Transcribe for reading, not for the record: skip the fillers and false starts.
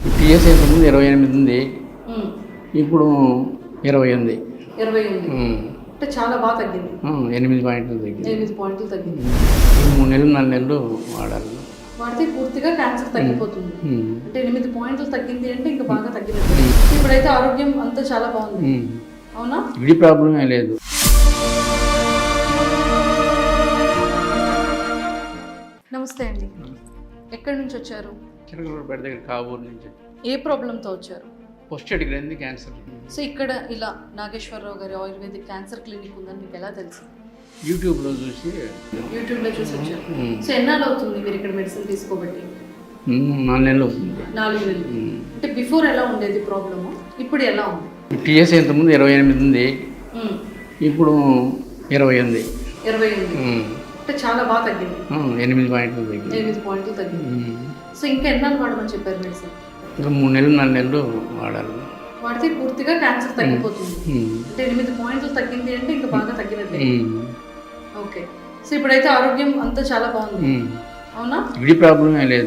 TS ఇంతకుముందు 28 ఉంది, ఇప్పుడు 20 ఉంది. 20 ఉంది అంటే చాలా బాగా తగ్గింది. 8 పాయింట్లు తగ్గింది. 8 పాయింట్లు తగ్గింది. 3 నెలలు 4 నెలలు వాడాలి. వాడితే పూర్తిగా క్యాన్సర్ తగ్గిపోతుంది. అంటే 8 పాయింట్లు తగ్గింది అంటే ఇంకా బాగా తగ్గినట్టు. ఇప్పుడైతే ఆరోగ్యం అంతా చాలా బాగుంది. అవునా? ఇది ప్రాబ్లమే లేదు. నమస్తే అండి. ఎక్కడి నుంచి వచ్చారు? చిరకలూరుపేట దగ్గర కావూరు నుంచి. ఏ ప్రాబ్లంతో వచ్చారు? పోస్టెడ్ గ్రంథి క్యాన్సర్. సో ఇక్కడ ఇలా నాగేశ్వరరావు గారి ఆయుర్వేదిక్ క్యాన్సర్ క్లినిక్ ఉందని మీకు ఎలా తెలుసు? యూట్యూబ్లో చూసి వచ్చారు. సో ఎన్నాళ్ళు అవుతుంది మీరు ఇక్కడ మెడిసిన్ తీసుకోబట్టి? 4 నెలలు అవుతుంది. 4 నెలలు. అంటే బిఫోర్ ఎలా ఉండేది ప్రాబ్లము, ఇప్పుడు ఎలా ఉంది? టీఎస్ ఇంతకుముందు 28 ఉంది, ఇప్పుడు 20 ఉంది. 20 ఉంది అంటే చాలా బాగా తగ్గింది. 8 పాయింట్లు తగ్గింది. 8 పాయింట్లు తగ్గింది. సో ఇంకా ఎన్నాళ్ళు వాడమని చెప్పారు మెడిసిన్? ఇంకా 3 నెలలు 4 నెలలు వాడాలి. వాడితే పూర్తిగా క్యాన్సర్ తగ్గిపోతుంది. అంటే 8 పాయింట్లు తగ్గింది అంటే ఇంకా బాగా తగ్గినట్టే. ఓకే. సో ఇప్పుడైతే ఆరోగ్యం అంతా చాలా బాగుంది. అవునా? ఇది ప్రాబ్లమే లేదు.